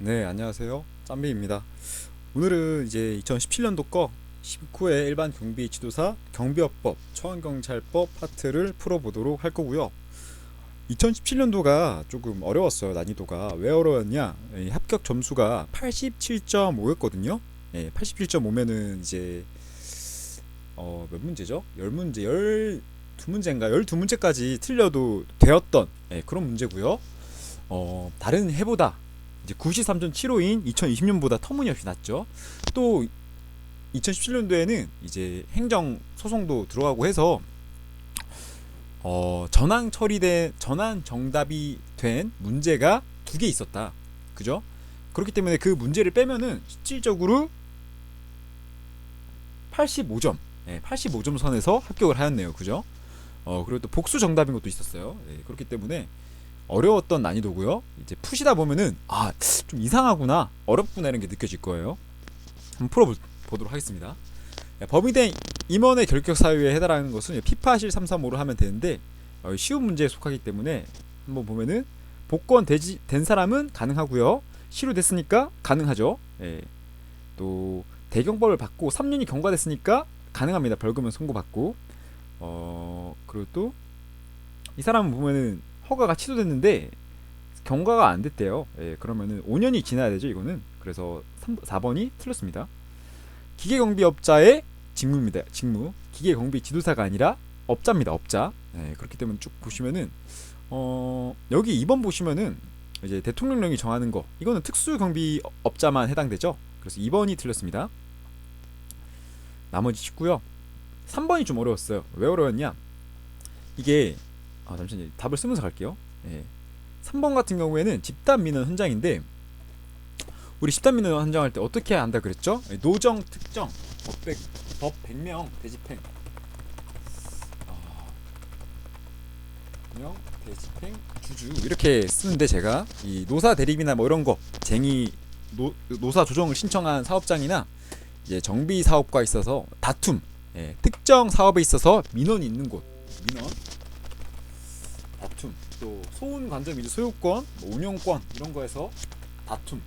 네, 안녕하세요. 짬비입니다. 오늘은 이제 2017년도 거 19회 일반 경비 지도사 경비업법 처원경찰법 파트를 풀어보도록 할 거고요. 2017년도가 조금 어려웠어요. 난이도가 왜 어려웠냐? 합격 점수가 87.5였거든요. 87.5면은 이제 몇 문제죠? 10문제, 12문제인가? 12문제까지 틀려도 되었던 그런 문제고요. 다른 해보다 이제 93.75인 2020년보다 터무니없이 낮죠. 또 2017년도에는 이제 행정 소송도 들어가고 해서 전환 정답이 된 문제가 두 개 있었다. 그죠? 그렇기 때문에 그 문제를 빼면은 실질적으로 85점, 85점 선에서 합격을 하였네요. 그죠? 그리고 또 복수 정답인 것도 있었어요. 그렇기 때문에 어려웠던 난이도고요. 이제 푸시다 보면은 좀 이상하구나, 어렵구나 이런 게 느껴질 거예요. 한번 풀어보도록 하겠습니다. 범위된 임원의 결격 사유에 해당하는 것은 피파실 335로 하면 되는데 쉬운 문제에 속하기 때문에 한번 보면은 복권 된 사람은 가능하고요. 실효됐으니까 가능하죠. 또 대경벌을 받고 3년이 경과됐으니까 가능합니다. 벌금은 선고받고 그리고 또 이 사람은 보면은 허가가 취소됐는데 경과가 안 됐대요. 그러면은 5년이 지나야 되죠, 이거는. 그래서 4번이 틀렸습니다. 기계경비업자의 직무입니다. 직무. 기계경비 지도사가 아니라 업자입니다. 업자. 그렇기 때문에 쭉 보시면은 여기 2번 보시면은 이제 대통령령이 정하는 거, 이거는 특수경비업자만 해당되죠. 그래서 2번이 틀렸습니다. 나머지 쉽고요. 3번이 좀 어려웠어요. 왜 어려웠냐? 이게 잠시만요. 답을 쓰면서 갈게요. 3번 같은 경우에는 집단 민원 현장인데, 우리 집단 민원 현장할 때 어떻게 한다 그랬죠? 노정 특정 법 100명 대집행 명 대집행 주주 이렇게 쓰는데, 제가 이 노사 대립이나 뭐 이런 거 노사 조정을 신청한 사업장이나 이제 정비 사업과 있어서 다툼, 특정 사업에 있어서 민원이 있는 곳, 민원 다툼, 또 소운 관점 이제 소유권, 뭐 운영권 이런 거에서 다툼,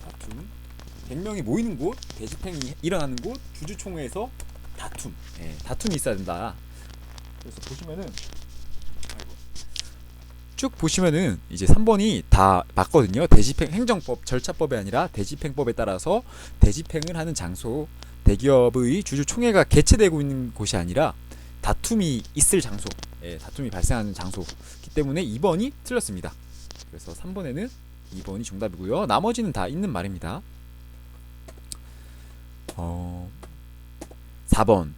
다툼, 100명이 모이는 곳, 대집행이 일어나는 곳, 주주총회에서 다툼, 다툼이 있어야 된다. 그래서 보시면은 쭉 보시면은 이제 3번이 다 맞거든요. 대집행 행정법 절차법이 아니라 대집행법에 따라서 대집행을 하는 장소, 대기업의 주주총회가 개최되고 있는 곳이 아니라 다툼이 있을 장소, 다툼이 발생하는 장소이기 때문에 2번이 틀렸습니다. 그래서 3번에는 2번이 정답이고요. 나머지는 다 있는 말입니다. 4번.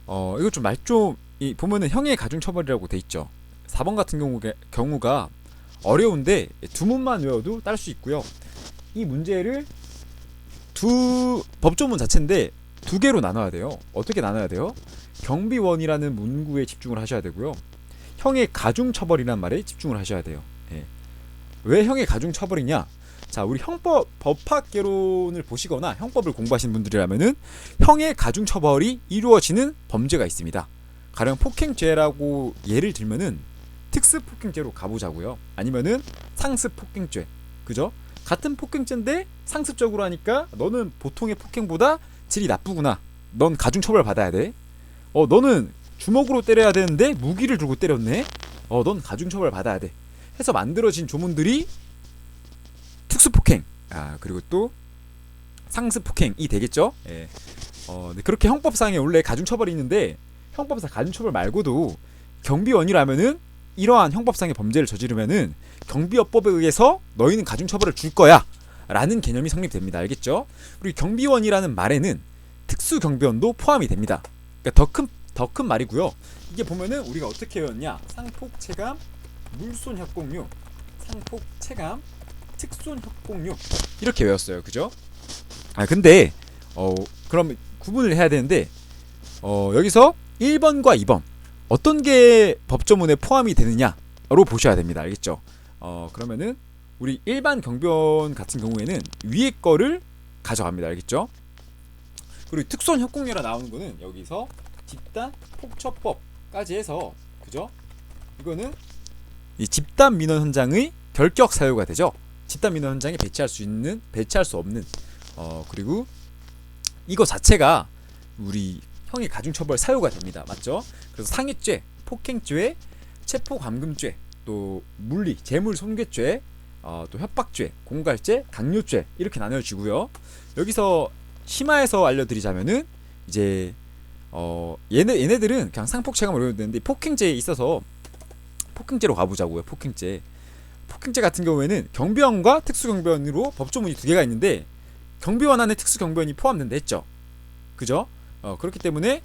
이거 좀 말 좀 보면은 형의 가중처벌이라고 돼 있죠. 4번 같은 경우가 어려운데 두 문만 외워도 딸 수 있고요. 이 문제를 법조문 자체인데 두 개로 나눠야 돼요. 어떻게 나눠야 돼요? 경비원이라는 문구에 집중을 하셔야 되고요. 형의 가중처벌이란 말에 집중을 하셔야 돼요. 왜 형의 가중처벌이냐? 자, 우리 형법 법학개론을 보시거나 형법을 공부하신 분들이라면은 형의 가중처벌이 이루어지는 범죄가 있습니다. 가령 폭행죄라고 예를 들면은 특수폭행죄로 가보자고요. 아니면은 상습폭행죄, 그죠? 같은 폭행죄인데 상습적으로 하니까 너는 보통의 폭행보다 질이 나쁘구나, 넌 가중처벌 받아야 돼. 너는 주먹으로 때려야 되는데 무기를 들고 때렸네, 넌 가중처벌 받아야 돼 해서 만들어진 조문들이 특수폭행, 그리고 또 상습폭행이 되겠죠. 네, 그렇게 형법상에 원래 가중처벌이 있는데, 형법상 가중처벌 말고도 경비원이라면은 이러한 형법상의 범죄를 저지르면은 경비업법에 의해서 너희는 가중처벌을 줄 거야 라는 개념이 성립됩니다. 알겠죠? 그리고 경비원이라는 말에는 특수경비원도 포함이 됩니다. 그러니까 더 큰 말이고요. 이게 보면은 우리가 어떻게 외웠냐? 상폭체감 물손협공유, 상폭체감 특손협공유 이렇게 외웠어요. 그죠? 근데 그럼 구분을 해야 되는데, 여기서 1번과 2번 어떤 게 법조문에 포함이 되느냐로 보셔야 됩니다. 알겠죠? 그러면은 우리 일반 경비원 같은 경우에는 위에 거를 가져갑니다. 알겠죠? 그리고 특손협공유라 나오는 거는 여기서 집단 폭처법까지 해서, 그죠? 이거는 이 집단 민원 현장의 결격 사유가 되죠. 집단 민원 현장에 배치할 수 없는 그리고 이거 자체가 우리 형의 가중처벌 사유가 됩니다. 맞죠? 그래서 상해죄, 폭행죄, 체포감금죄, 또 물리, 재물손괴죄, 또 협박죄, 공갈죄, 강요죄 이렇게 나뉘어지고요. 여기서 심화해서 알려드리자면은 이제 얘네들은 그냥 상폭체감을 어려운데 폭행죄에 있어서 폭행죄로 가보자고요. 폭행죄 같은 경우에는 경비원과 특수경비원으로 법조문이 두 개가 있는데 경비원 안에 특수경비원이 포함된다 했죠. 그죠? 그렇기 때문에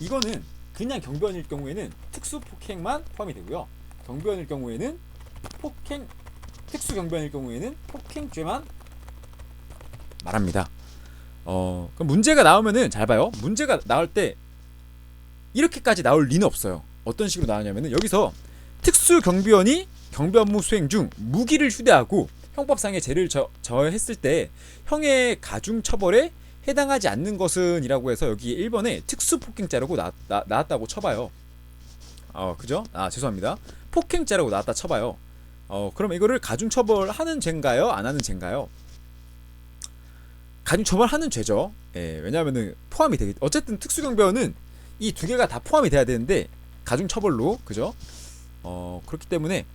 이거는 그냥 경비원일 경우에는 특수폭행만 포함이 되고요. 경비원일 경우에는 특수경비원일 경우에는 폭행죄만 말합니다. 그럼 문제가 나오면은 잘 봐요. 문제가 나올 때 이렇게까지 나올 리는 없어요. 어떤 식으로 나오냐면은 여기서 특수경비원이 경비 업무 수행 중 무기를 휴대하고 형법상의 죄를 저했을 때 형의 가중처벌에 해당하지 않는 것은 이라고 해서 여기 1번에 특수폭행죄라고 나왔다고 쳐봐요. 그죠? 죄송합니다. 폭행죄라고 나왔다 쳐봐요. 그럼 이거를 가중처벌하는 죄인가요? 안 하는 죄인가요? 가중처벌하는 죄죠. 예, 왜냐하면은 포함이 되겠. 어쨌든 특수경비원은 이 두 개가 다 포함이 돼야 되는데 가중처벌로, 그죠? 그렇기 때문에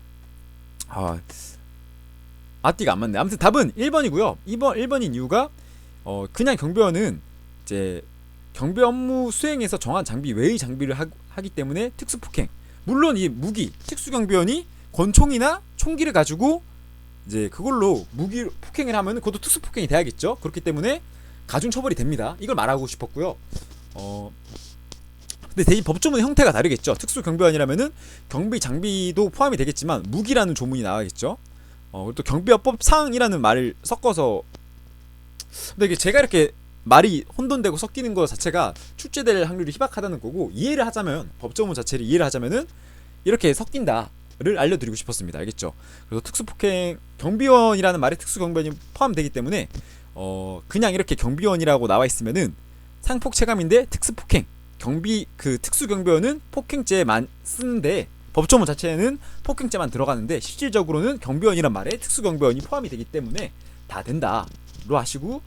앞뒤가 안 맞네. 아무튼 답은 1번이고요. 1번인 이유가 그냥 경비원은 이제 경비 업무 수행에서 정한 장비 외의 장비를 하기 때문에 특수폭행. 물론 이 무기, 특수경비원이 권총이나 총기를 가지고 이제 그걸로 무기 폭행을 하면 그것도 특수폭행이 돼야겠죠. 그렇기 때문에 가중처벌이 됩니다. 이걸 말하고 싶었고요. 근데 대신 법조문의 형태가 다르겠죠. 특수경비원이라면은 경비 장비도 포함이 되겠지만 무기라는 조문이 나와야겠죠. 그리고 또 경비업법상이라는 말을 섞어서, 근데 이게 제가 이렇게 말이 혼돈되고 섞이는 것 자체가 출제될 확률이 희박하다는 거고, 이해를 하자면 법조문 자체를 이해를 하자면은 이렇게 섞인다를 알려드리고 싶었습니다. 알겠죠? 그래서 특수폭행 경비원이라는 말에 특수경비원이 포함되기 때문에 그냥 이렇게 경비원이라고 나와 있으면은 상폭체감인데 특수폭행 특수경비원은 폭행죄만 쓰는데 법조문 자체에는 폭행죄만 들어가는데 실질적으로는 경비원이란 말에 특수경비원이 포함이 되기 때문에 다 된다로 하시고,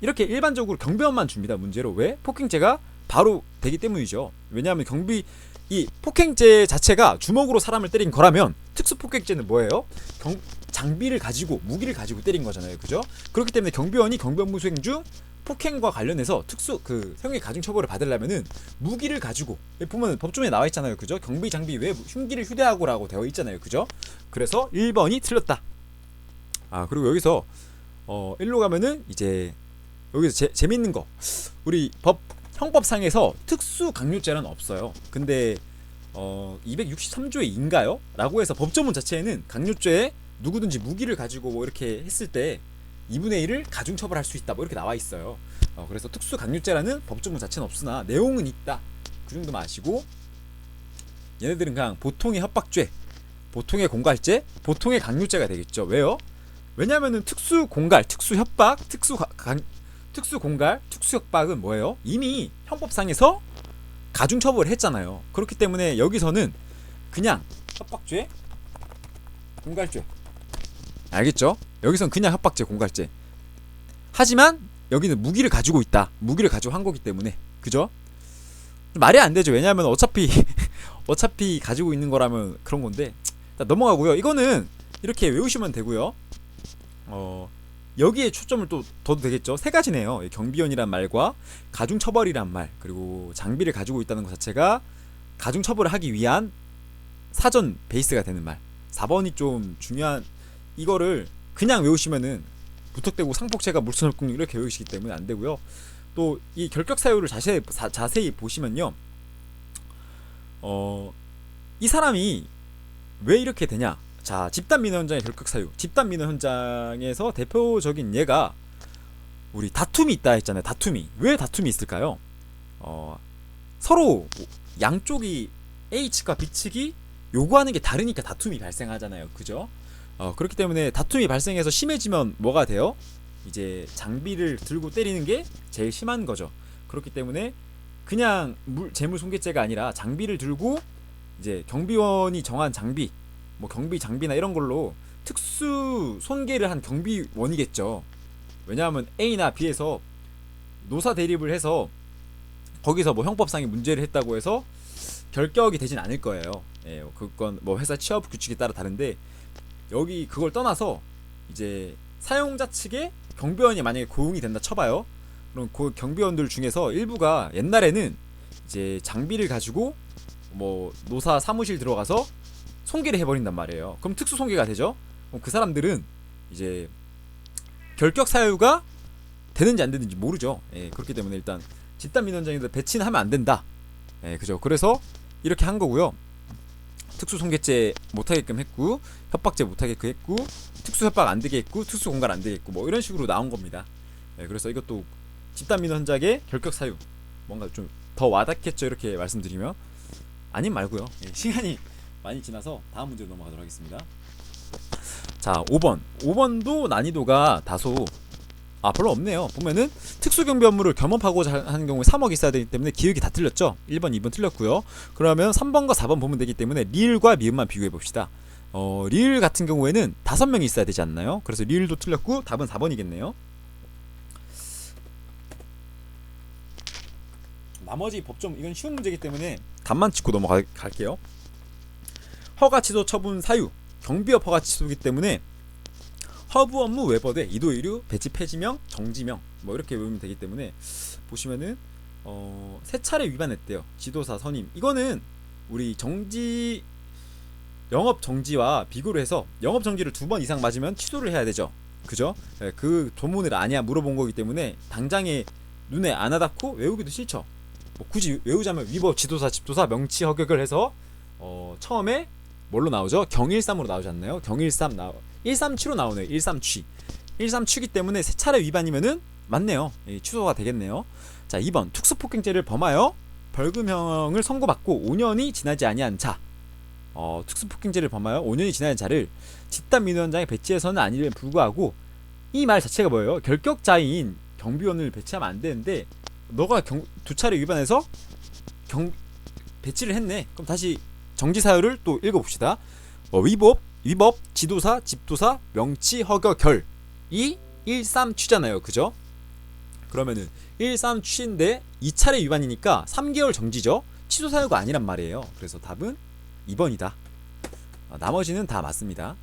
이렇게 일반적으로 경비원만 줍니다. 문제로. 왜? 폭행죄가 바로 되기 때문이죠. 왜냐하면 이 폭행죄 자체가 주먹으로 사람을 때린 거라면 특수폭행죄는 뭐예요? 장비를 가지고, 무기를 가지고 때린 거잖아요. 그죠? 그렇기 때문에 경비원이 경비업무 수행 중 폭행과 관련해서 형의 가중처벌을 받으려면은 무기를 가지고, 보면 법조문에 나와 있잖아요. 그죠? 경비 장비 외 흉기를 휴대하고라고 되어 있잖아요. 그죠? 그래서 1번이 틀렸다. 그리고 여기서 일로 가면은 이제 여기서 재밌는 거, 우리 형법상에서 특수 강요죄란 없어요. 근데 263조의 인가요? 라고 해서 법조문 자체에는 강요죄에 누구든지 무기를 가지고 뭐 이렇게 했을 때 2분의 1을 가중처벌할 수 있다, 뭐 이렇게 나와 있어요. 그래서 특수 강요죄라는 법조문 자체는 없으나 내용은 있다. 그 정도만 아시고, 얘네들은 그냥 보통의 협박죄, 보통의 공갈죄, 보통의 강요죄가 되겠죠. 왜요? 왜냐면은 특수공갈, 특수협박, 특수공갈, 특수협박은 뭐예요? 이미 형법상에서 가중처벌을 했잖아요. 그렇기 때문에 여기서는 그냥 협박죄, 공갈죄, 알겠죠? 여기선 그냥 협박죄, 공갈죄. 하지만 여기는 무기를 가지고 있다, 무기를 가지고 한 거기 때문에, 그죠? 말이 안 되죠. 왜냐하면 어차피 가지고 있는 거라면 그런 건데. 넘어가고요. 이거는 이렇게 외우시면 되고요. 여기에 초점을 또 둬도 되겠죠. 세 가지네요. 경비원이란 말과 가중처벌이란 말, 그리고 장비를 가지고 있다는 것 자체가 가중처벌을 하기 위한 사전 베이스가 되는 말. 4번이 좀 중요한, 이거를 그냥 외우시면은 무턱대고 상폭체가 물선협공 이렇게 외우시기 때문에 안 되고요. 또 이 결격 사유를 자세히 보시면요, 이 사람이 왜 이렇게 되냐. 자, 집단 민원 현장의 결격 사유. 집단 민원 현장에서 대표적인 예가 우리 다툼이 있다 했잖아요. 왜 다툼이 있을까요? 서로 양쪽이 A 측과 B 측이 요구하는 게 다르니까 다툼이 발생하잖아요. 그죠? 그렇기 때문에 다툼이 발생해서 심해지면 뭐가 돼요? 이제 장비를 들고 때리는 게 제일 심한 거죠. 그렇기 때문에 그냥 재물손괴죄가 아니라 장비를 들고 이제 경비원이 정한 장비, 뭐 경비 장비나 이런 걸로 특수 손괴를 한 경비원이겠죠. 왜냐하면 A나 B에서 노사 대립을 해서 거기서 뭐 형법상의 문제를 했다고 해서 결격이 되진 않을 거예요. 예, 그건 뭐 회사 취업 규칙에 따라 다른데, 여기 그걸 떠나서 이제 사용자 측에 경비원이 만약에 고용이 된다 쳐봐요. 그럼 그 경비원들 중에서 일부가 옛날에는 이제 장비를 가지고 뭐 노사 사무실 들어가서 손괴를 해버린단 말이에요. 그럼 특수 손괴가 되죠. 그럼 그 사람들은 이제 결격 사유가 되는지 안 되는지 모르죠. 예, 그렇기 때문에 일단 집단 민원장인데 배치는 하면 안 된다. 예, 그죠. 그래서 이렇게 한 거고요. 특수 손괴죄 못하게끔 했고, 협박죄 못하게끔 했고, 특수 협박 안 되게 했고, 특수 공갈 안 되게 했고, 뭐 이런 식으로 나온 겁니다. 예, 그래서 이것도 집단 민원장의 결격 사유, 뭔가 좀 더 와닿겠죠, 이렇게 말씀드리면. 아님 말고요. 예, 시간이 많이 지나서 다음 문제로 넘어가도록 하겠습니다. 자, 5번. 5번도 난이도가 다소 별로 없네요. 보면은 특수경비 업무를 겸업하고자 하는 경우에 3억 있어야 되기 때문에 기억이 다 틀렸죠. 1번, 2번 틀렸고요. 그러면 3번과 4번 보면 되기 때문에 리을과 미음만 비교해 봅시다. 리을 같은 경우에는 5명이 있어야 되지 않나요? 그래서 리을도 틀렸고 답은 4번이겠네요. 나머지 법정, 이건 쉬운 문제이기 때문에 답만 짚고 넘어갈게요. 허가 취소 처분 사유, 경비업 허가 취소이기 때문에 허브 업무 외버대, 이도 이류, 배치 폐지명, 정지명, 뭐 이렇게 외우면 되기 때문에 보시면은 3차례 위반했대요. 지도사 선임. 이거는 우리 정지, 영업 정지와 비교를 해서 영업 정지를 2번 이상 맞으면 취소를 해야 되죠. 그죠? 네, 그 조문을 아냐 물어본 거기 때문에 당장에 눈에 안 와닿고 외우기도 싫죠. 뭐 굳이 외우자면 위법, 지도사, 집도사, 명치 허격을 해서 처음에 뭘로 나오죠? 경일삼으로 나오지 않나요? 경일삼 137로 나오네요. 137. 137이기 때문에 3차례 위반이면은 맞네요. 취소가 되겠네요. 자, 2번. 특수폭행죄를 범하여 벌금형을 선고받고 5년이 지나지 아니한 자. 특수폭행죄를 범하여 5년이 지나는 자를 집단민원장에 배치해서는 아니면 불구하고, 이 말 자체가 뭐예요? 결격자인 경비원을 배치하면 안 되는데 너가 2차례 위반해서 배치를 했네. 그럼 다시 정지 사유를 또 읽어봅시다. 위법, 지도사, 집도사, 명치, 허가, 결. 이 1,3취잖아요. 그죠? 그러면은 1,3취인데 2차례 위반이니까 3개월 정지죠. 취소 사유가 아니란 말이에요. 그래서 답은 2번이다. 나머지는 다 맞습니다.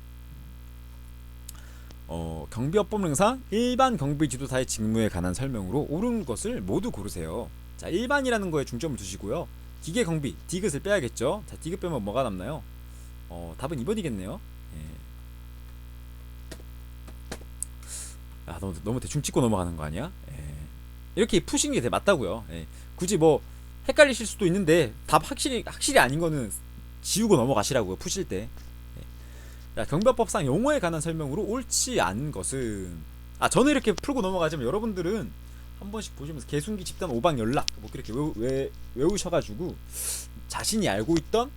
경비업법령상 일반 경비 지도사의 직무에 관한 설명으로 옳은 것을 모두 고르세요. 자, 일반이라는 거에 중점을 두시고요. 기계 경비, 디귿을 빼야겠죠. 자, 디귿 빼면 뭐가 남나요? 답은 2번이겠네요. 예. 너무 대충 찍고 넘어가는 거 아니야? 예. 이렇게 푸신 게 되게 맞다고요. 예. 굳이 뭐 헷갈리실 수도 있는데 답 확실히 아닌 거는 지우고 넘어가시라고요. 푸실 때. 자, 경비법상 용어에 관한 설명으로 옳지 않은 것은, 저는 이렇게 풀고 넘어가지만 여러분들은 한 번씩 보시면서 개순기 집단 오방 연락 뭐 그렇게 외우셔가지고 자신이 알고 있던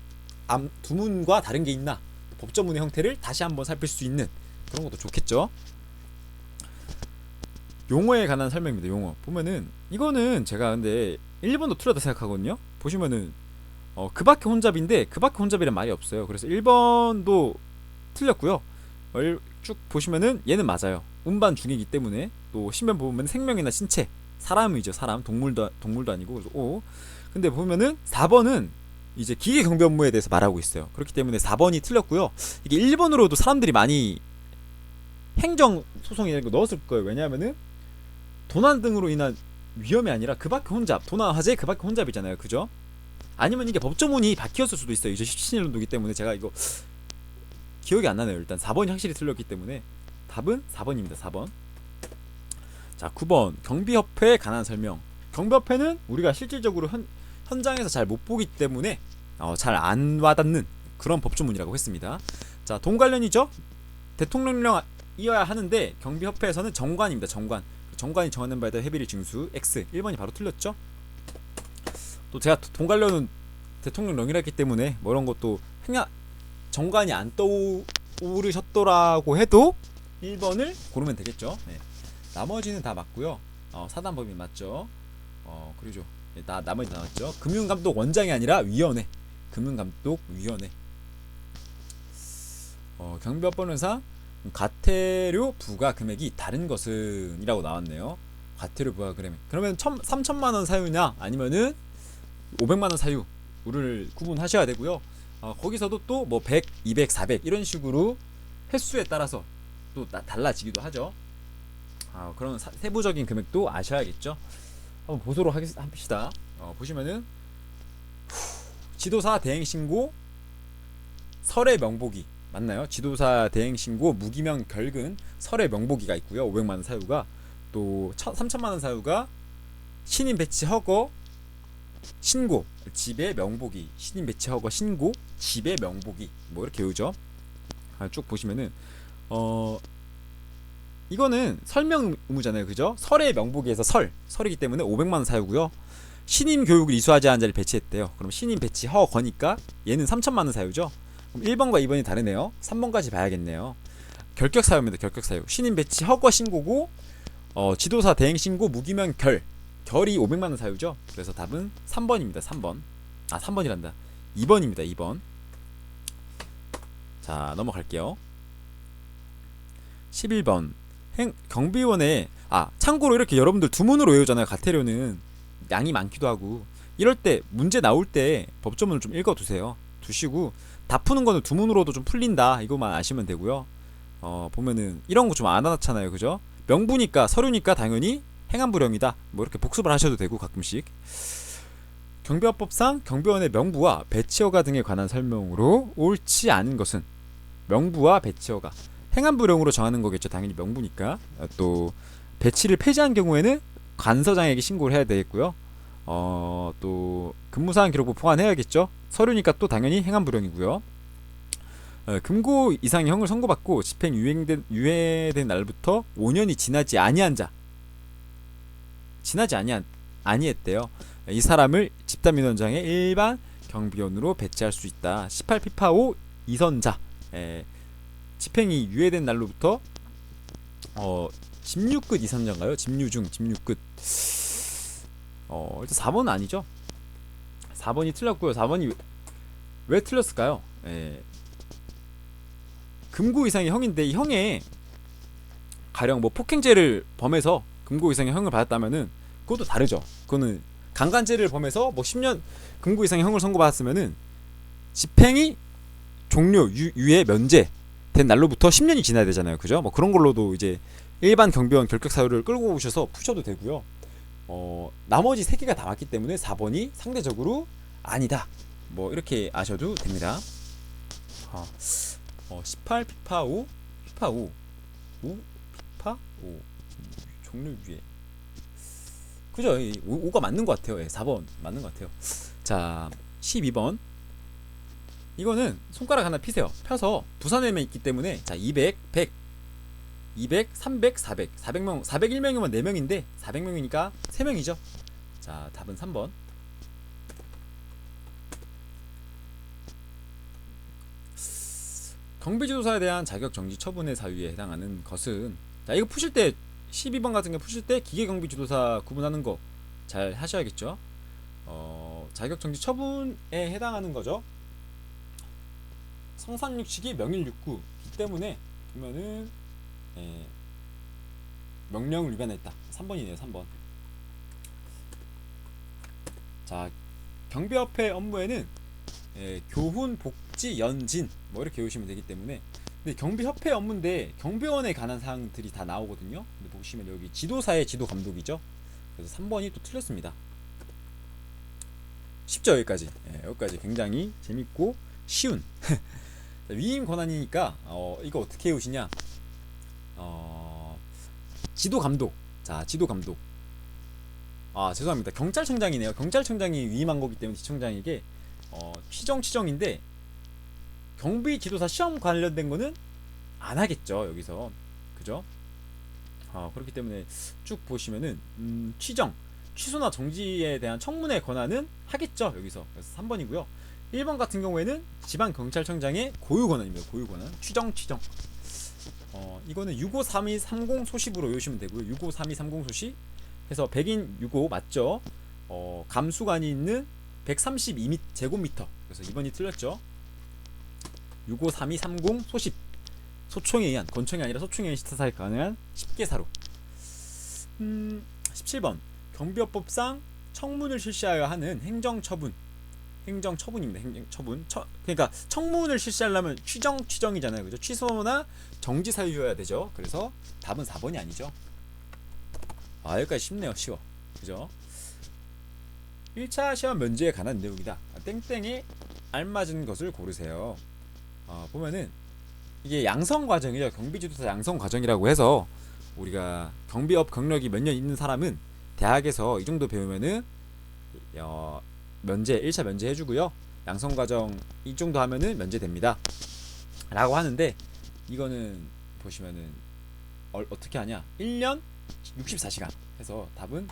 두문과 다른 게 있나, 법조문의 형태를 다시 한번 살필 수 있는 그런 것도 좋겠죠. 용어에 관한 설명입니다. 용어 보면은 이거는 제가 근데 1번도 틀렸다 생각하거든요. 보시면은 그 밖에 혼잡인데 그 밖에 혼잡이란 말이 없어요. 그래서 1번도 틀렸고요. 쭉 보시면은 얘는 맞아요. 운반 중이기 때문에. 또 신변 보면 생명이나 신체, 사람이죠. 사람, 동물도 아니고. 그래서 근데 보면은 4번은 이제 기계 경비 업무에 대해서 말하고 있어요. 그렇기 때문에 4번이 틀렸고요. 이게 1번으로도 사람들이 많이 행정 소송이라는 거 넣었을 거예요. 왜냐하면은 도난 등으로 인한 위험이 아니라 그 밖에 혼잡, 도난 화재 그 밖에 혼잡이잖아요. 그죠? 아니면 이게 법조문이 바뀌었을 수도 있어요. 2017년도이기 때문에 제가 이거 기억이 안 나네요. 일단 4번이 확실히 틀렸기 때문에 답은 4번입니다. 4번. 자, 9번. 경비협회에 관한 설명. 경비협회는 우리가 실질적으로 현장에서 잘 못 보기 때문에 잘 안 와닿는 그런 법조문이라고 했습니다. 자, 돈 관련이죠. 대통령령이어야 하는데 경비협회에서는 정관입니다. 정관이 정하는 바에 따라 회비를 징수. X. 1번이 바로 틀렸죠. 또 제가 돈 관련은 대통령령이라 했기 때문에 뭐 이런 것도 정관이 안 떠오르셨더라고 해도 1번을 고르면 되겠죠. 네. 나머지는 다 맞고요. 사단법인 맞죠. 그러죠. 네, 나머지 다 맞죠. 금융감독 원장이 아니라 위원회. 금융감독 위원회. 경비법원상 과태료 부과 금액이 다른 것은 이라고 나왔네요. 과태료 부과 금액. 그러면 3천만 원 사유냐 아니면은 500만 원 사유를 구분하셔야 되고요. 거기서도 또 뭐 100, 200, 400 이런 식으로 횟수에 따라서 또 달라지기도 하죠. 그런 세부적인 금액도 아셔야겠죠. 한번 보도록 합시다. 보시면은 지도사 대행신고 설의 명복이 맞나요? 지도사 대행신고 무기명 결근 설의 명복이가 있고요. 500만원 사유가 또 3천만원 사유가 신임 배치 허거 신고 집의 명복이 신임 배치 허거 신고 집의 명복이 뭐 이렇게 외우죠. 쭉 보시면은 이거는 설명 의무잖아요. 그죠? 설의 명복에서 설이기 때문에 500만원 사유고요. 신임 교육을 이수하지 않은 자를 배치했대요. 그럼 신임 배치 허거니까 얘는 3천만원 사유죠. 그럼 1번과 2번이 다르네요. 3번까지 봐야겠네요. 결격 사유입니다. 결격 사유. 신임 배치 허거 신고고 지도사 대행 신고 무기명 결이 500만원 사유죠. 그래서 답은 3번입니다. 3번. 3번이란다. 2번입니다. 2번. 자, 넘어갈게요. 11번. 경비원에 참고로 이렇게 여러분들 두문으로 외우잖아요. 과태료는 양이 많기도 하고 이럴 때 문제 나올 때 법조문을 좀 읽어두세요. 두시고 다 푸는 거는 두문으로도 좀 풀린다 이거만 아시면 되고요. 보면은 이런 거 좀 안 하잖아요. 그죠? 명부니까 서류니까 당연히 행안부령이다 뭐 이렇게 복습을 하셔도 되고 가끔씩 경비화법상 경비원의 명부와 배치허가 등에 관한 설명으로 옳지 않은 것은 명부와 배치허가 행안부령으로 정하는 거겠죠. 당연히 명부니까. 또 배치를 폐지한 경우에는 관서장에게 신고를 해야 되겠고요. 또 근무사항 기록부 보완해야겠죠. 서류니까 또 당연히 행안부령이고요. 금고 이상의 형을 선고받고 집행 유예된 날부터 5년이 지나지 아니한 자 아니했대요. 이 사람을 집단민원장의 일반 경비원으로 배치할 수 있다. 18피파5 이선자 집행이 유예된 날로부터 집유끝 이선자인가요? 집유중 집유끝 일단 4번은 아니죠. 4번이 틀렸고요. 4번이 왜 틀렸을까요? 금고 이상의 형인데 이 형에 가령 뭐 폭행죄를 범해서 금고 이상의 형을 받았다면은 그것도 다르죠. 그거는 강간죄를 범해서 뭐 10년 금고 이상의 형을 선고받았으면은 집행이 종료 유예 면제 된 날로부터 10년이 지나야 되잖아요. 그죠? 뭐 그런 걸로도 이제 일반 경비원 결격 사유를 끌고 오셔서 푸셔도 되고요. 나머지 3개가 다 맞기 때문에 4번이 상대적으로 아니다. 뭐 이렇게 아셔도 됩니다. 18 피파 5 피파 5 피파 5 종료 유예 그죠? 5가 맞는 것 같아요. 4번 맞는 것 같아요. 자, 12번 이거는 손가락 하나 피세요. 펴서 부산에만 있기 때문에 자 200, 100, 200, 300, 400 400명 401명이면 4명인데 400명이니까 3명이죠. 자, 답은 3번. 경비지도사에 대한 자격정지 처분의 사유에 해당하는 것은 자 이거 푸실 때 12번 같은 거 푸실 때 기계경비지도사 구분하는 거 잘 하셔야겠죠. 자격정지 처분에 해당하는 거죠. 성산육식이 명일육구이기 때문에 보면은 명령을 위반했다. 3번이네요. 3번. 자, 경비협회 업무에는 교훈, 복지, 연진 뭐 이렇게 외우시면 되기 때문에 근데 경비협회 업무인데 경비원에 관한 사항들이 다 나오거든요. 근데 보시면 여기 지도사의 지도감독이죠. 그래서 3번이 또 틀렸습니다. 쉽죠? 여기까지. 여기까지 굉장히 재밌고 쉬운 위임 권한이니까 이거 어떻게 외우시냐 지도감독. 자, 지도감독. 죄송합니다. 경찰청장이네요. 경찰청장이 위임한 거기 때문에 지청장에게 취정인데 경비지도사 시험 관련된 거는 안 하겠죠. 여기서 그죠? 그렇기 때문에 쭉 보시면은 취소나 정지에 대한 청문회 권한은 하겠죠. 여기서 그래서 3번이고요. 1번 같은 경우에는 지방경찰청장의 고유 권한입니다. 고유 권한. 취정. 이거는 653230 소식으로 외우시면 되고요. 653230 소식 해서 백인 65 맞죠? 감수관이 있는 132제곱미터. 그래서 2번이 틀렸죠. 653230 소식. 소총에 의한, 권총이 아니라 소총에 의한 시타살이 가능한 10개 사로. 17번 경비업법상 청문을 실시하여 하는 행정처분. 행정처분입니다. 행정처분. 그러니까 청문을 실시하려면 취정이잖아요. 그죠? 취소나 정지 사유여야 되죠. 그래서 답은 4번이 아니죠. 아, 여기까지 쉽네요. 쉬워. 그죠? 1차 시험 면제에 관한 내용이다. 땡땡에 알맞은 것을 고르세요. 보면은 이게 양성 과정이죠. 경비지도사 양성 과정이라고 해서 우리가 경비업 경력이 몇 년 있는 사람은 대학에서 이 정도 배우면은 면제 1차 면제 해주고요. 양성 과정 이 정도 하면은 면제됩니다. 라고 하는데 이거는 보시면은 어떻게 하냐? 1년 64시간 해서 답은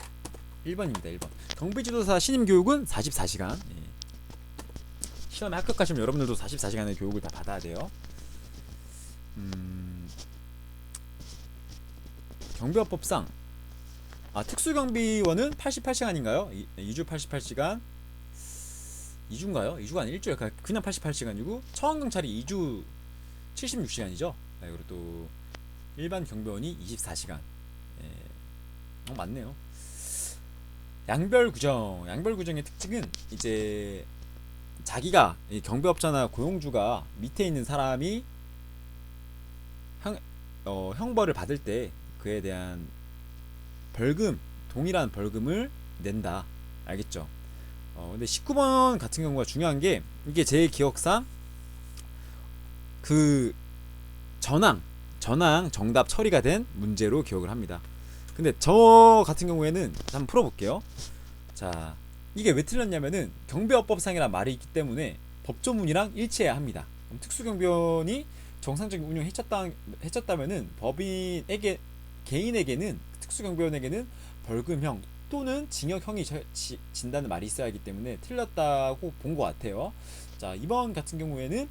1번입니다. 1번. 경비지도사 신임 교육은 44시간. 예. 시험에 합격하시면 여러분들도 44시간의 교육을 다 받아야 돼요. 경비업법상 특수경비원은 88시간인가요? 2주 88시간 2주인가요? 2주가 아니라 1주에 그냥 88시간이고 청원경찰이 2주 76시간이죠. 네, 그리고 또 일반 경비원이 24시간. 예. 맞네요. 양별규정의 특징은 이제 자기가 경비업자나 고용주가 밑에 있는 사람이 형벌을 받을 때 그에 대한 벌금, 동일한 벌금을 낸다. 알겠죠? 근데 19번 같은 경우가 중요한 게 이게 제 기억상 그 전항 정답 처리가 된 문제로 기억을 합니다. 근데 저 같은 경우에는 한번 풀어볼게요. 자, 이게 왜 틀렸냐면은 경비업법상이란 말이 있기 때문에 법조문이랑 일치해야 합니다. 그럼 특수경비원이 정상적인 운영 해쳤다면은 법인에게 개인에게는 특수경비원에게는 벌금형 또는 징역형이 진다는 말이 있어야 하기 때문에 틀렸다고 본 것 같아요. 자, 이번 같은 경우에는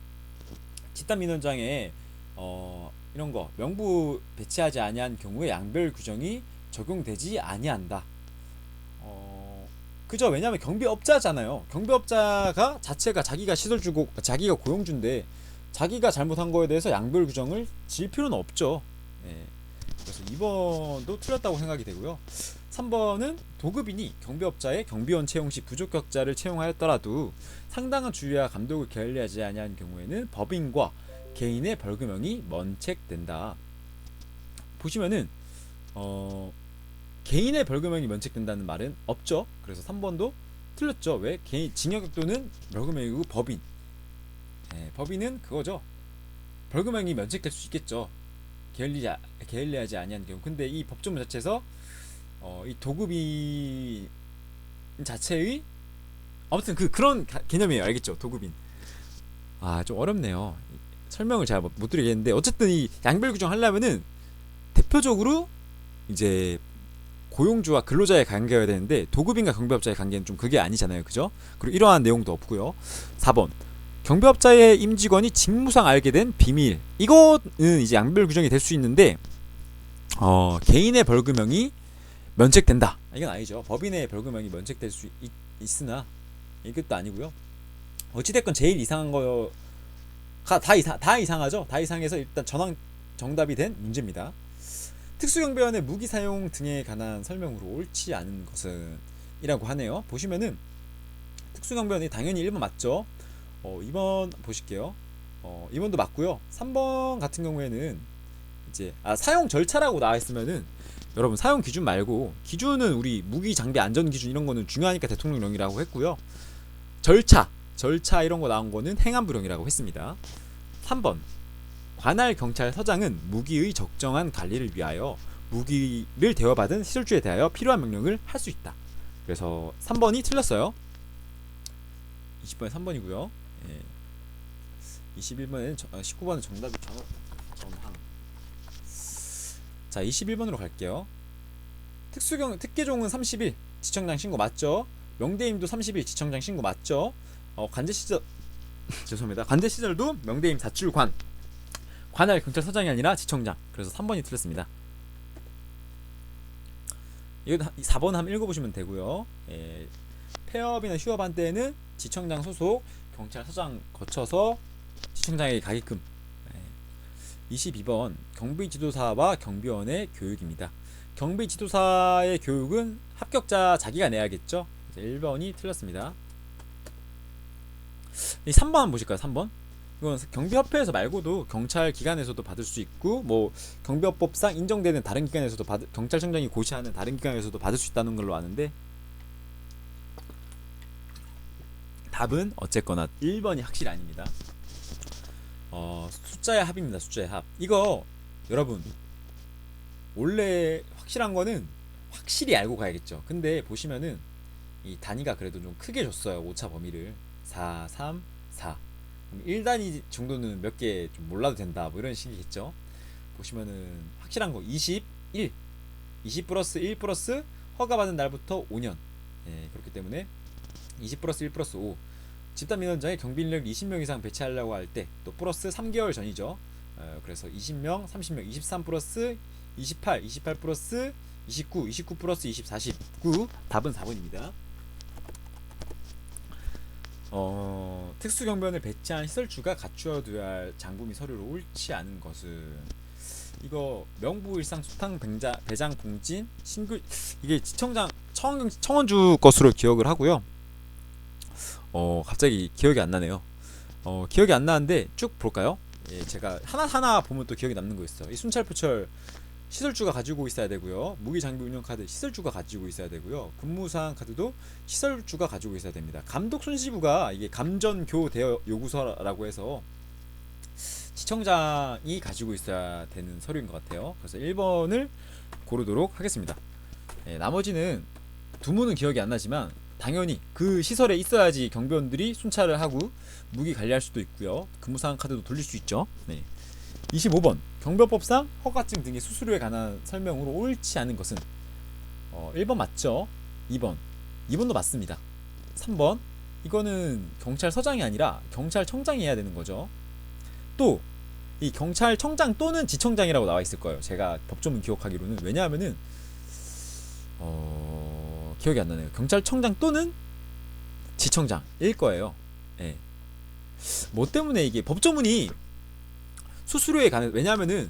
집단민원장에 이런 거 명부 배치하지 아니한 경우에 양별 규정이 적용되지 아니한다. 그죠? 왜냐면 경비업자잖아요. 경비업자가 자체가 자기가 시설주고 자기가 고용주인데 자기가 잘못한 거에 대해서 양별 규정을 질 필요는 없죠. 예. 그래서 2번도 틀렸다고 생각이 되고요. 3번은 도급인이 경비업자의 경비원 채용 시 부적격자를 채용하였더라도 상당한 주의와 감독을 게을리하지 아니한 경우에는 법인과 개인의 벌금형이 면책된다. 보시면은 개인의 벌금형이 면책된다는 말은 없죠. 그래서 3번도 틀렸죠. 왜? 개인 징역 또는 벌금형이고 법인. 법인은 그거죠. 벌금형이 면책될 수 있겠죠. 게을리하지 아니한 경우. 근데 이 법조문 자체에서 이 도급인 자체의 아무튼 그런 개념이에요. 알겠죠? 도급인. 좀 어렵네요. 설명을 잘 못 드리겠는데 어쨌든 이 양별 규정 하려면은 대표적으로 이제 고용주와 근로자의 관계여야 되는데 도급인과 경비업자의 관계는 좀 그게 아니잖아요. 그죠? 그리고 이러한 내용도 없고요. 4번. 경비업자의 임직원이 직무상 알게 된 비밀. 이거는 이제 양별 규정이 될 수 있는데 개인의 벌금형이 면책된다. 이건 아니죠. 법인의 벌금형이 면책될 수 있으나 이것도 아니고요. 어찌됐건 제일 이상한 거가 다 이상하죠. 다 이상해서 일단 정답이 된 문제입니다. 특수경비원의 무기 사용 등에 관한 설명으로 옳지 않은 것은 이라고 하네요. 보시면은 특수경비원이 당연히 1번 맞죠. 2번 보실게요. 2번도 맞고요. 3번 같은 경우에는 이제 사용 절차라고 나와 있으면은 여러분 사용 기준 말고 기준은 우리 무기 장비 안전 기준 이런 거는 중요하니까 대통령령이라고 했고요. 절차 이런 거 나온 거는 행안부령이라고 했습니다. 3번 관할 경찰서장은 무기의 적정한 관리를 위하여 무기를 대여받은 시설주에 대하여 필요한 명령을 할 수 있다. 그래서 3번이 틀렸어요. 20번에 3번이고요. 21번에는 19번은 정답이 전항. 자, 21번으로 갈게요. 특계종은 30일 지청장 신고 맞죠? 명대임도 30일 지청장 신고 맞죠? 관제 시절 죄송합니다. 관제 시절도 명대임 사출관 관할 경찰서장이 아니라 지청장. 그래서 3번이 틀렸습니다. 이거 4번 한번 읽어보시면 되고요. 폐업이나 휴업한 때에는 지청장 소속 경찰서장 거쳐서 지청장에게 가게끔. 22번 경비지도사와 경비원의 교육입니다. 경비지도사의 교육은 합격자 자기가 내야겠죠. 1번이 틀렸습니다. 이 3번 한번 보실까요? 3번. 이건 경비협회에서 말고도 경찰 기관에서도 받을 수 있고, 뭐 경비업법상 인정되는 다른 기관에서도 경찰청장이 고시하는 다른 기관에서도 받을 수 있다는 걸로 아는데, 답은 어쨌거나 1번이 확실히 아닙니다. 숫자의 합입니다. 숫자의 합. 이거 여러분 원래 확실한 거는 확실히 알고 가야겠죠. 근데 보시면은 이 단위가 그래도 좀 크게 줬어요. 오차 범위를 4, 3, 4. 1단위 정도는 몇 개 좀 몰라도 된다, 뭐 이런 식이겠죠. 보시면은 확실한 거 21, 20 플러스 1 플러스 허가받은 날부터 5년. 예, 그렇기 때문에 20 플러스 1 플러스 5. 집단민원장에 경비인력 20명 이상 배치하려고 할 때 또 플러스 3개월 전이죠. 그래서 20명, 30명, 23 플러스 28, 28 플러스 29, 29 플러스 20, 49. 답은 4번입니다. 특수경비원을 배치한 시설주가 갖추어둬야 할 장부 및 서류로 옳지 않은 것은, 이거 명부 일상 수탕 배장 봉진 신규, 이게 지청장 청원주 것으로 기억을 하고요. 갑자기 기억이 안 나네요. 기억이 안 나는데 쭉 볼까요? 예, 제가 하나하나 보면 또 기억이 남는 거 있어요. 이 순찰포철 시설주가 가지고 있어야 되고요. 무기장비 운영 카드 시설주가 가지고 있어야 되고요. 근무사항 카드도 시설주가 가지고 있어야 됩니다. 감독 순시부가 이게 감전교 대여 요구서라고 해서 지청장이 가지고 있어야 되는 서류인 것 같아요. 그래서 1번을 고르도록 하겠습니다. 예, 나머지는 두문은 기억이 안 나지만 당연히 그 시설에 있어야지 경비원들이 순찰을 하고 무기 관리할 수도 있고요. 근무사항 카드도 돌릴 수 있죠. 네. 25번 경비법상 허가증 등의 수수료에 관한 설명으로 옳지 않은 것은, 1번 맞죠? 2번도 맞습니다. 3번 이거는 경찰서장이 아니라 경찰청장이 해야 되는 거죠. 또 이 경찰청장 또는 지청장이라고 나와 있을 거예요. 제가 법조문 기억하기로는. 왜냐하면은 기억이 안 나네요. 경찰청장 또는 지청장일 거예요. 예. 뭐 때문에 이게 법조문이 수수료에 관한, 왜냐하면은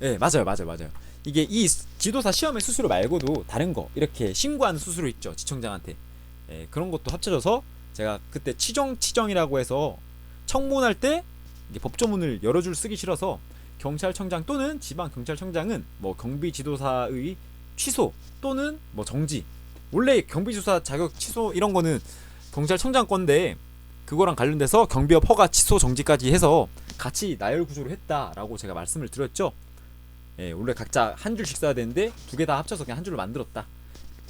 예, 맞아요. 이게 이 지도사 시험의 수수료 말고도 다른 거 이렇게 신고하는 수수료 있죠, 지청장한테. 예, 그런 것도 합쳐져서 제가 그때 치정이라고 해서 청문할 때 이게 법조문을 여러 줄 쓰기 싫어서 경찰청장 또는 지방경찰청장은 뭐 경비지도사의 취소 또는 뭐 정지, 원래 경비지도사 자격 취소 이런 거는 경찰청장 건데 그거랑 관련돼서 경비업 허가 취소 정지까지 해서 같이 나열 구조로 했다라고 제가 말씀을 드렸죠. 예, 원래 각자 한 줄씩 써야 되는데 두 개 다 합쳐서 그냥 한 줄로 만들었다.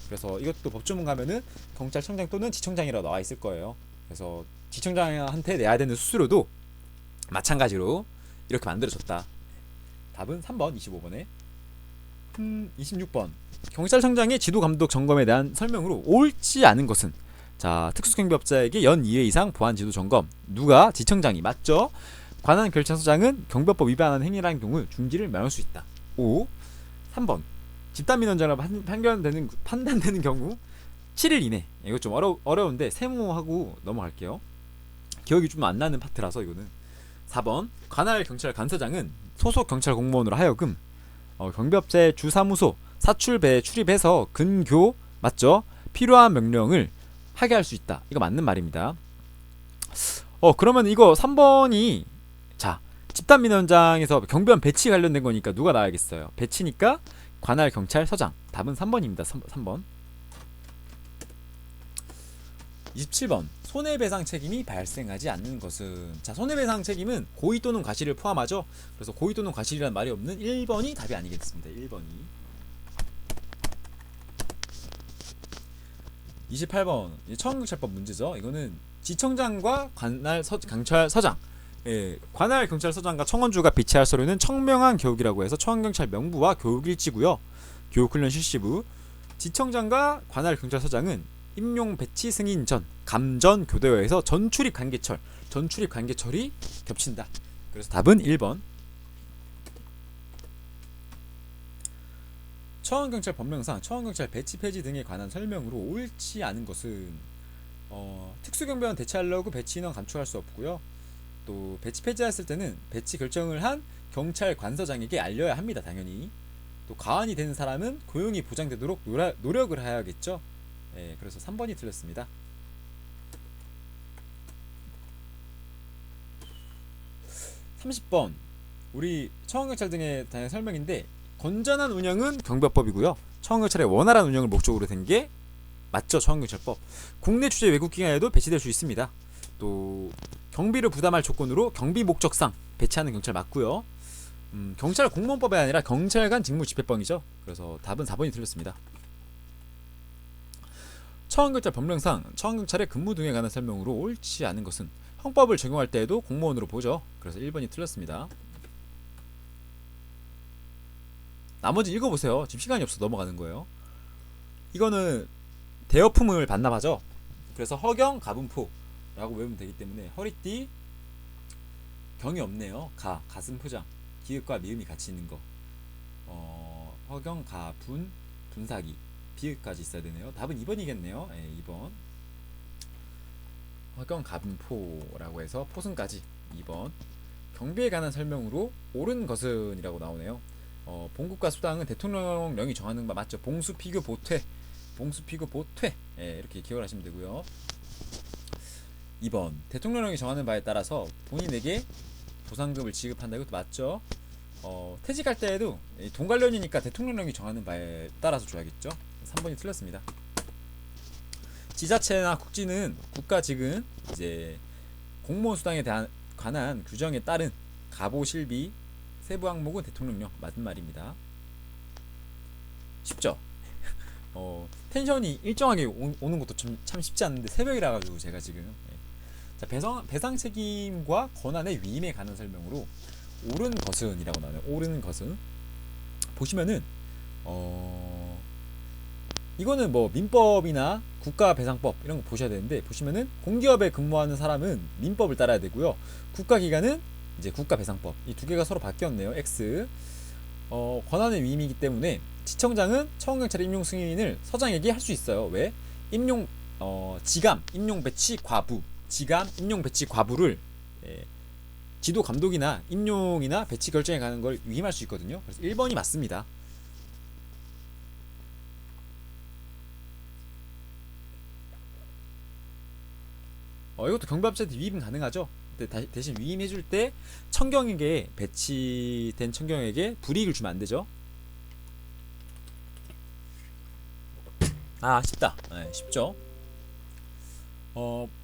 그래서 이것도 법조문 가면은 경찰청장 또는 지청장이라고 나와 있을 거예요. 그래서 지청장한테 내야 되는 수수료도 마찬가지로 이렇게 만들어졌다. 답은 3번 25번에 26번 경찰청장의 지도감독 점검에 대한 설명으로 옳지 않은 것은, 자, 특수경비업자에게 연 2회 이상 보안 지도 점검, 누가? 지청장이. 맞죠? 관한 경찰서장은 경비법 위반하는 행위라는 경우 중지를 명할 수 있다. 5. 3번 집단민원자로 판단되는 경우 7일 이내. 이거 좀 어려운데 세무하고 넘어갈게요. 기억이 좀 안 나는 파트라서 이거는. 4번 관할 경찰 간서장은 소속 경찰 공무원으로 하여금 경비업자의 주사무소 사출배에 출입해서 근교, 맞죠? 필요한 명령을 하게 할 수 있다. 이거 맞는 말입니다. 그러면 이거 3번이, 자, 집단민원장에서 경비원 배치 관련된 거니까 누가 나와야겠어요? 배치니까 관할 경찰서장. 답은 3번입니다. 3번. 27번 손해배상 책임이 발생하지 않는 것은, 자, 손해배상 책임은 고의 또는 과실을 포함하죠. 그래서 고의 또는 과실이라는 말이 없는 1번이 답이 아니겠습니다. 1번이. 28번 청원경찰법 문제죠. 이거는 지청장과 관할 경찰서장, 예, 관할 경찰서장과 청원주가 비치할 서류는 청명한 교육이라고 해서 청원경찰 명부와 교육일지고요. 교육훈련 실시부. 지청장과 관할 경찰서장은 임용 배치 승인 전 감전 교대회에서 전출입 관계철이 겹친다. 그래서 답은 1번. 청원경찰 법령상 청원경찰 배치 폐지 등에 관한 설명으로 옳지 않은 것은, 특수경비원 대체하려고 배치 인원 감축할 수 없고요. 또 배치 폐지했을 때는 배치 결정을 한 경찰 관서장에게 알려야 합니다. 당연히. 또 가환이 되는 사람은 고용이 보장되도록 노력을 해야겠죠. 예, 그래서 3번이 틀렸습니다. 30번 우리 청원경찰 등에 대한 설명인데, 건전한 운영은 경비법이고요. 청원경찰의 원활한 운영을 목적으로 된 게 맞죠. 청원경찰법. 국내 취재 외국 기관에도 배치될 수 있습니다. 또 경비를 부담할 조건으로 경비 목적상 배치하는 경찰 맞고요. 경찰 공무원법이 아니라 경찰관 직무집행법이죠. 그래서 답은 4번이 틀렸습니다. 청원경찰 법령상 청원경찰의 근무 등에 관한 설명으로 옳지 않은 것은 형법을 적용할 때에도 공무원으로 보죠. 그래서 1번이 틀렸습니다. 나머지 읽어보세요. 지금 시간이 없어 넘어가는 거예요. 이거는 대여품을 반납하죠. 그래서 허경 가분포라고 외우면 되기 때문에 허리띠 경이 없네요. 가슴 포장 기읍과 미음이 같이 있는 거. 허경 가분 분사기 비읍까지 있어야 되네요. 답은 2번이겠네요. 네, 2번. 허경 가분포라고 해서 포승까지 2번. 경비에 관한 설명으로 옳은 것은 이라고 나오네요. 봉급과 수당은 대통령령이 정하는 바 맞죠. 봉수피교 보퇴 예, 이렇게 기억을 하시면 되고요. 2번 대통령령이 정하는 바에 따라서 본인에게 보상금을 지급한다. 이것도 맞죠. 퇴직할 때에도 돈 관련이니까 대통령령이 정하는 바에 따라서 줘야겠죠. 3번이 틀렸습니다. 지자체나 국지는 국가직은 이제 공무원 수당에 대한 관한 규정에 따른 가보실비 세부 항목은 대통령령 맞는 말입니다. 쉽죠? 텐션이 일정하게 오는 것도 참 쉽지 않은데 새벽이라 가지고 제가 지금 자, 배상 책임과 권한의 위임에 관한 설명으로 옳은 것은 이라고 나와요. 옳은 것은 보시면은 이거는 뭐 민법이나 국가배상법 이런 거 보셔야 되는데, 보시면은 공기업에 근무하는 사람은 민법을 따라야 되고요. 국가기관은 이제 국가배상법. 이 두 개가 서로 바뀌었네요. X. 권한의 위임이기 때문에 지청장은 청원경찰의 임용 승인을 서장에게 할 수 있어요. 왜? 임용 지감, 임용 배치 과부, 지감, 임용 배치 과부를 지도 감독이나 임용이나 배치 결정에 관한 걸 위임할 수 있거든요. 그래서 1번이 맞습니다. 이것도 경비업자한테 위임 가능하죠. 근데 대신 위임해줄 때 청경에게 배치된 청경에게 불이익을 주면 안 되죠. 쉽다. 네, 쉽죠.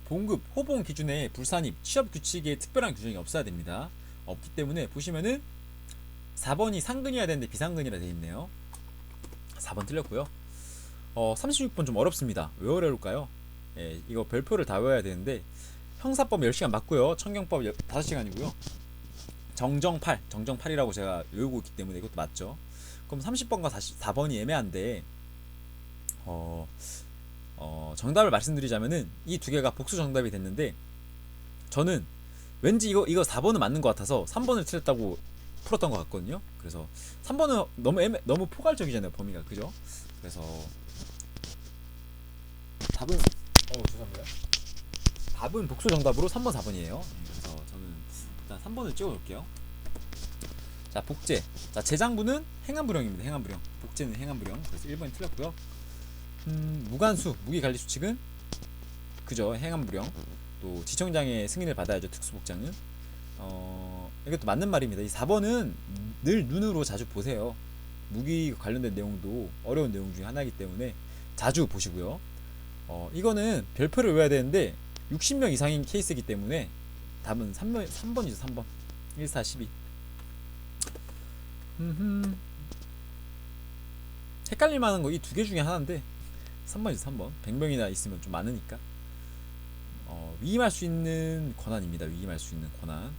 봉급, 호봉 기준에 불산입, 취업 규칙에 특별한 규정이 없어야 됩니다. 없기 때문에 보시면은 4번이 상근이어야 되는데 비상근이라 되어 있네요. 4번 틀렸고요. 36번 좀 어렵습니다. 왜 어려울까요? 이거 별표를 다 외워야 되는데 형사법 10시간 맞고요. 청경법 5시간이고요. 정정8이라고 제가 외우고 있기 때문에 이것도 맞죠. 그럼 30번과 4번이 애매한데 정답을 말씀드리자면은 이 두 개가 복수 정답이 됐는데, 저는 왠지 이거 4번은 맞는 것 같아서 3번을 틀렸다고 풀었던 것 같거든요. 그래서 3번은 너무 포괄적이잖아요, 범위가. 그죠? 그래서 답은 죄송합니다. 답은 복수 정답으로 3번 4번이에요 그래서 저는 일단 3번을 찍어 놓을게요. 자, 복제. 자, 재장부는 행안부령입니다. 행안부령. 복제는 행안부령. 그래서 1번이 틀렸고요. 무관수, 무기관리수칙은 그죠, 행안부령. 또 지청장의 승인을 받아야죠, 특수복장은. 이것도 맞는 말입니다. 이 4번은 늘 눈으로 자주 보세요. 무기 관련된 내용도 어려운 내용 중에 하나이기 때문에 자주 보시고요. 이거는 별표를 외워야 되는데 60명 이상인 케이스이기 때문에 답은 3번이죠. 3번. 1, 4, 12. 헷갈릴 만한 거 이 두 개 중에 하나인데 3번이죠. 3번. 100명이나 있으면 좀 많으니까. 위임할 수 있는 권한입니다. 위임할 수 있는 권한.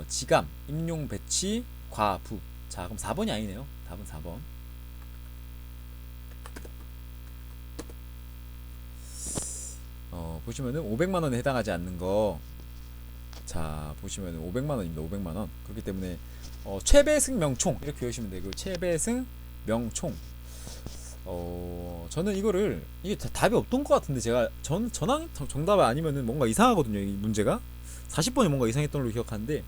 지감, 임용 배치, 과부. 자, 그럼 4번이 아니네요. 답은 4번. 보시면은 500만원에 해당하지 않는 거. 자, 보시면은 500만원입니다. 500만원. 그렇기 때문에 최배승 명총 이렇게 외우시면 되고, 최배승 명총. 저는 이거를 이게 답이 없던 것 같은데, 제가 정답이 아니면은 뭔가 이상하거든요, 이 문제가. 40번이 뭔가 이상했던 걸로 기억하는데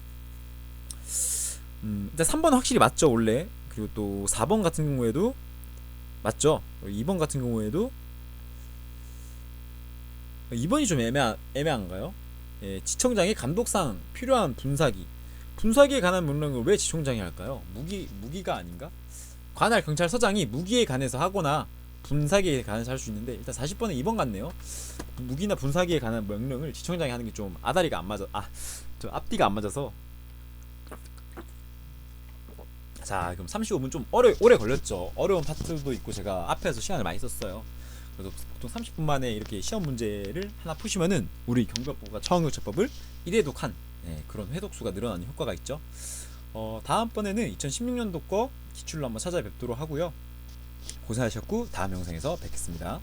일단 3번 확실히 맞죠 원래. 그리고 또 4번 같은 경우에도 맞죠. 2번 같은 경우에도 2번이 좀 애매한가요? 예, 지청장이 감독상 필요한 분사기에 관한 명령을 왜 지청장이 할까요? 무기가 아닌가? 관할 경찰서장이 무기에 관해서 하거나 분사기에 관해서 할 수 있는데 일단 40번은 2번 같네요. 무기나 분사기에 관한 명령을 지청장이 하는 게 좀 아다리가 안 맞아. 저 앞뒤가 안 맞아서. 자, 그럼 35분 좀 오래 걸렸죠. 어려운 파트도 있고 제가 앞에서 시간을 많이 썼어요. 그래서 보통 30분 만에 이렇게 시험 문제를 하나 푸시면은 우리 경비법과 처형요체법을 1회독 한 그런 회독수가 늘어나는 효과가 있죠. 다음번에는 2016년도 거 기출로 한번 찾아뵙도록 하고요. 고생하셨고 다음 영상에서 뵙겠습니다.